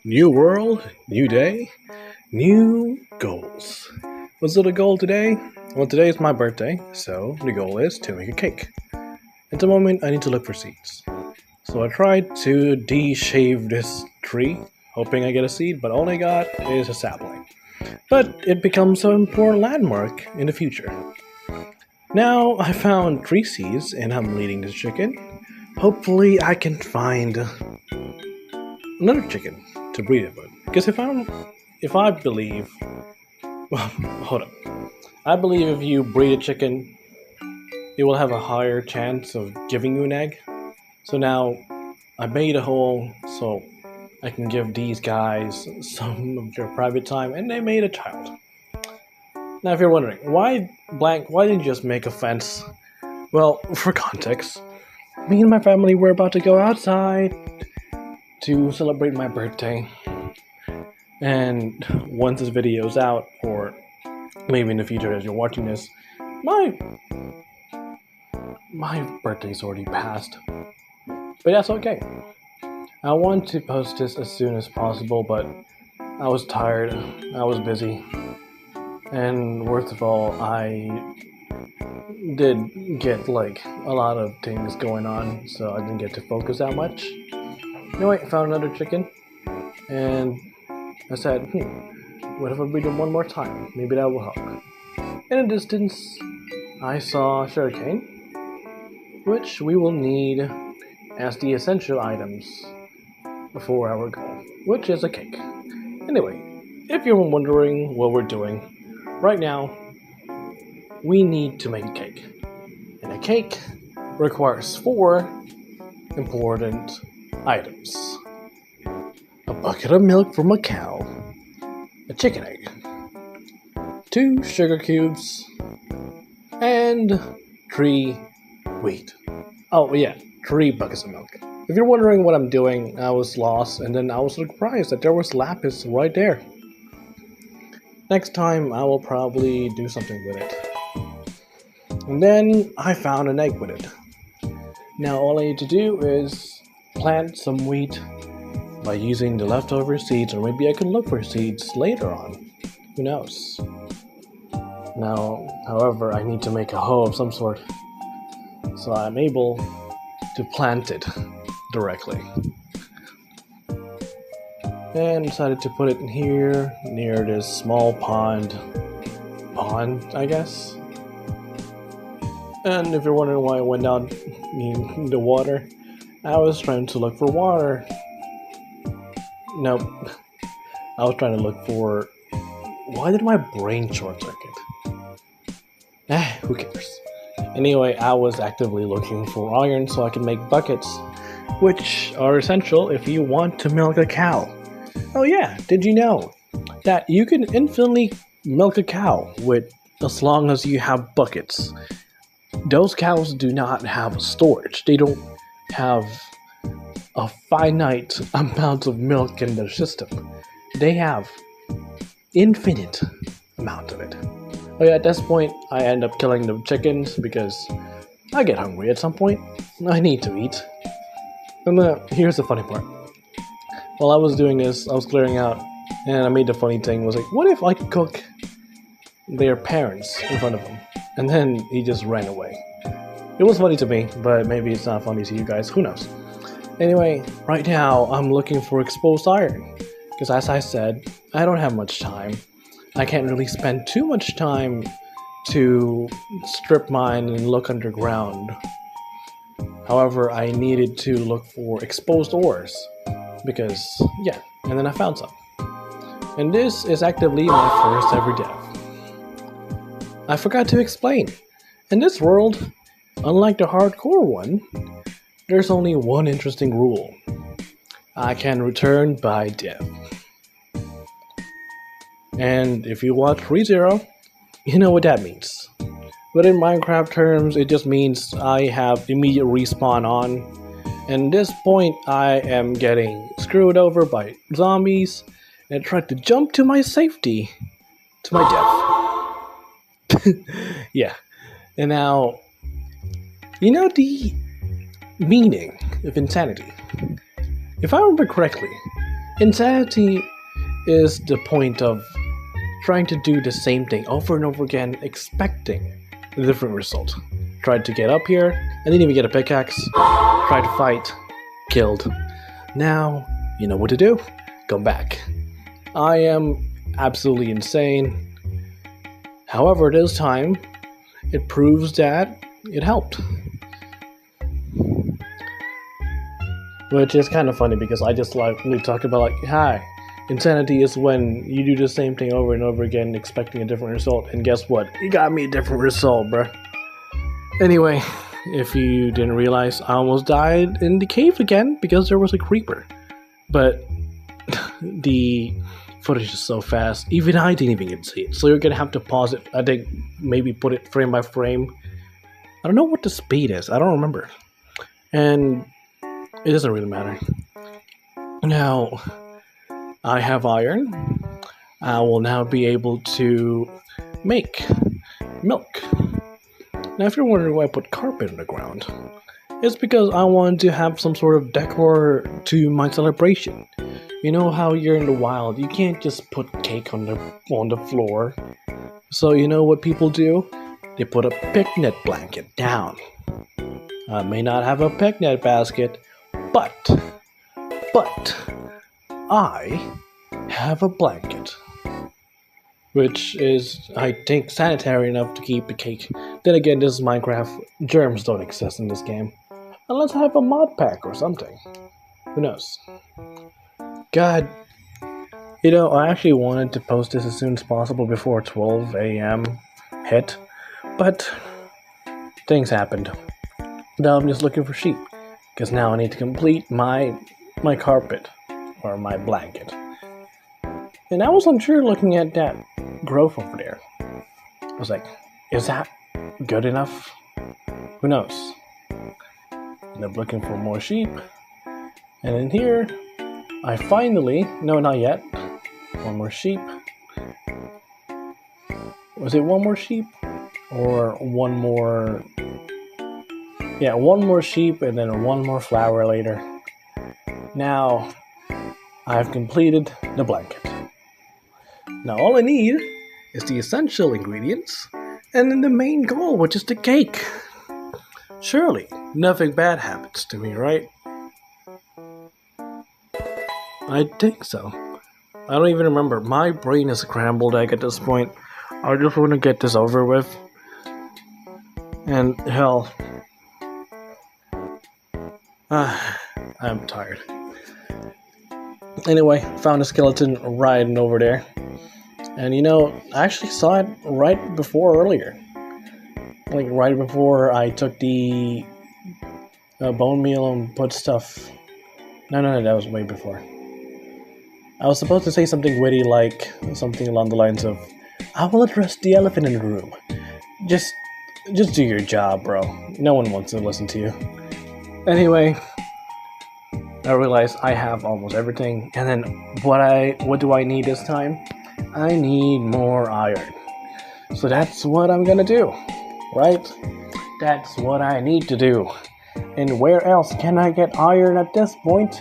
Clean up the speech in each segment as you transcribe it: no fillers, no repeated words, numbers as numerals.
New world, new day, new goals. What's the goal today? Well, today is my birthday, so the goal is to make a cake. At the moment, I need to look for seeds. So I tried to de-shave this tree, hoping I get a seed, but all I got is a sapling. But it becomes an important landmark in the future. Now I found 3 seeds and I'm leading this chicken. Hopefully I can find another chicken to breed it with. Because if I believe, well, hold up. I believe if you breed a chicken, it will have a higher chance of giving you an egg. So now I made a hole so I can give these guys some of their private time, and they made a child. Now, if you're wondering, why didn't you just make a fence? Well, for context, me and my family were about to go outside to celebrate my birthday. And once this video is out, or maybe in the future as you're watching this, my birthday's already passed. But that's okay. I want to post this as soon as possible, but I was tired, I was busy, and worst of all, I did get a lot of things going on, so I didn't get to focus that much. Anyway, I found another chicken, and I said, what if I breed them one more time? Maybe that will help. In the distance, I saw sugarcane, which we will need as the essential items for our goal, which is a cake. Anyway, if you're wondering what we're doing, right now, we need to make a cake. And a cake requires 4 important items. A bucket of milk from a cow, a chicken egg, 2 sugar cubes, and 3 wheat. Oh yeah, 3 buckets of milk. If you're wondering what I'm doing, I was lost, and then I was surprised that there was lapis right there. Next time, I will probably do something with it. And then I found an egg with it. Now all I need to do is plant some wheat by using the leftover seeds, or maybe I can look for seeds later on. Who knows? Now, however, I need to make a hoe of some sort, so I'm able to plant it directly. And decided to put it in here, near this small pond, I guess. And if you're wondering why I went down in the water, I was trying to look for water. Nope. I was trying to look for... Why did my brain short circuit? Who cares? Anyway, I was actively looking for iron so I could make buckets, which are essential if you want to milk a cow. Oh yeah, did you know that you can infinitely milk a cow as long as you have buckets? Those cows do not have storage. They don't have a finite amount of milk in their system. They have infinite amount of it. Oh yeah, at this point, I end up killing the chickens because I get hungry at some point. I need to eat. And here's the funny part. While I was doing this, I was clearing out, and I made the funny thing, was like, what if I cook their parents in front of them? And then he just ran away. It was funny to me, but maybe it's not funny to you guys, who knows? Anyway, right now, I'm looking for exposed iron, because as I said, I don't have much time. I can't really spend too much time to strip mine and look underground. However, I needed to look for exposed ores, because, yeah, and then I found some. And this is actively my first ever dev. I forgot to explain. In this world, unlike the hardcore one, there's only one interesting rule. I can return by death. And if you watch ReZero, you know what that means. But in Minecraft terms, it just means I have immediate respawn on. And at this point, I am getting screwed over by zombies and tried to jump to my safety, to my death. Yeah. And now, you know the meaning of insanity. If I remember correctly, Insanity is the point of trying to do the same thing over and over again, expecting a different result. Tried to get up here, and didn't even get a pickaxe. Tried to fight, killed. Now, you know what to do. Go back. I am absolutely insane. However, this time, it proves that it helped. Which is kind of funny because I just like we talk about like, hi, insanity is when you do the same thing over and over again expecting a different result, and guess what? You got me a different result, bruh. Anyway, if you didn't realize, I almost died in the cave again because there was a creeper. But the footage is so fast, even I didn't even get to see it. So you're gonna have to pause it. I think maybe put it frame by frame. I don't know what the speed is. I don't remember. And it doesn't really matter. Now, I have iron. I will now be able to make milk. Now, if you're wondering why I put carpet in the ground, it's because I wanted to have some sort of decor to my celebration. You know how you're in the wild, you can't just put cake on the floor. So you know what people do? They put a picnic blanket down. I may not have a picnic basket, but I have a blanket, which is, I think, sanitary enough to keep the cake. Then again, this is Minecraft. Germs don't exist in this game. Unless I have a mod pack or something. Who knows? God. You know, I actually wanted to post this as soon as possible before 12 a.m. hit. But things happened. Now I'm just looking for sheep. Because now I need to complete my carpet. Or my blanket. And I was unsure looking at that growth over there. I was like, is that good enough? Who knows? End up looking for more sheep. And in here, I finally, no, not yet, one more sheep. Was it one more sheep? Or one more? Yeah, one more sheep and then one more flower later. Now, I've completed the blanket. Now all I need is the essential ingredients and then the main goal, which is the cake. Surely, nothing bad happens to me, right? I think so. I don't even remember. My brain is a scrambled egg at this point. I just want to get this over with. And hell, I'm tired. Anyway, found a skeleton riding over there. And you know, I actually saw it right before earlier. Like right before I took the bone meal and put stuff. No, that was way before. I was supposed to say something witty like something along the lines of, I will address the elephant in the room. Just do your job, bro. No one wants to listen to you. Anyway, I realized I have almost everything. And then what do I need this time? I need more iron. So that's what I'm gonna do, right? That's what I need to do. And where else can I get iron at this point?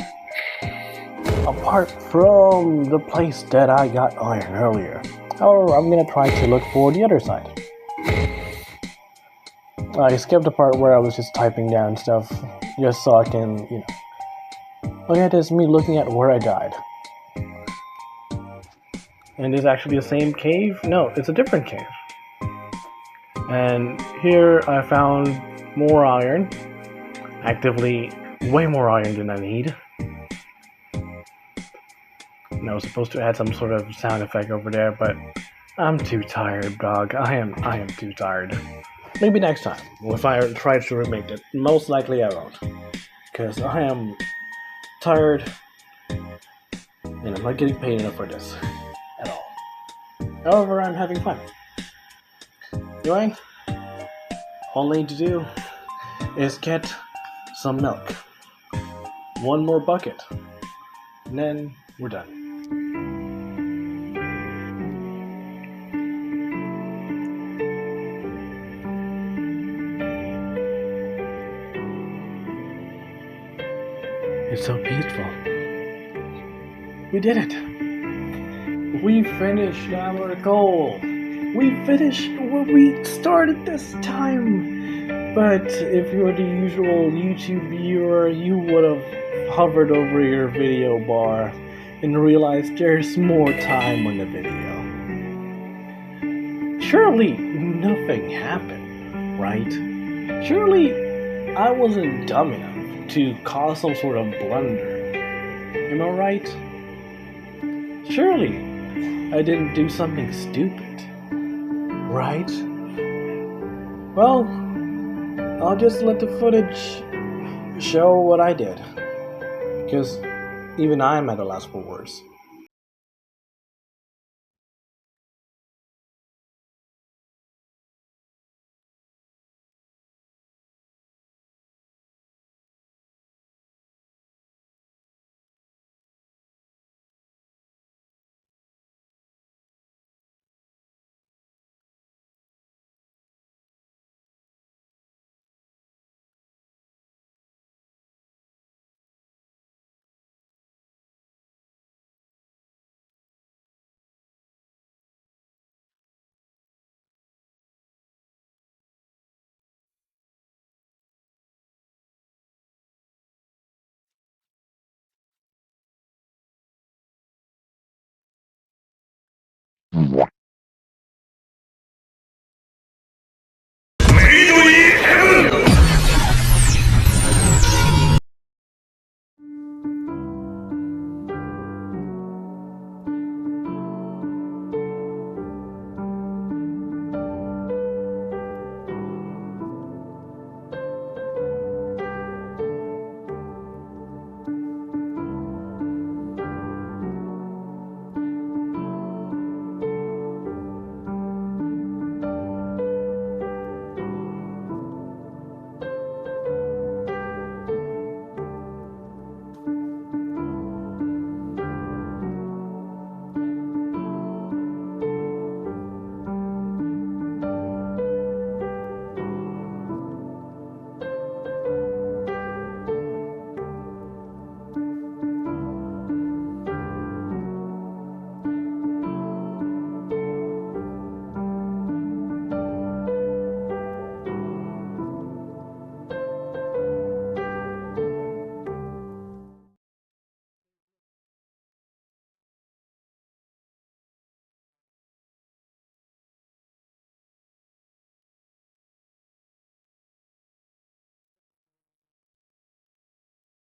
Apart from the place that I got iron earlier. However, I'm gonna try to look for the other side. I skipped the part where I was just typing down stuff, just so I can, look at this, me looking at where I died. And it's actually the same cave? No, it's a different cave. And here I found more iron. Actively, way more iron than I need. And I was supposed to add some sort of sound effect over there, but I'm too tired, dog. I am too tired. Maybe next time, if I try to remake it. Most likely I won't. Because I am tired, and I'm not getting paid enough for this. At all. However, I'm having fun. Anyway, all I need to do is get some milk. One more bucket. And then we're done. It's so peaceful. We did it. We finished our goal. We finished what we started this time. But if you're the usual YouTube viewer, you would have hovered over your video bar and realized there's more time on the video. Surely nothing happened, right? Surely I wasn't dumb enough to cause some sort of blunder. Am I right? Surely I didn't do something stupid, right? Well, I'll just let the footage show what I did, because even I'm at a loss for words.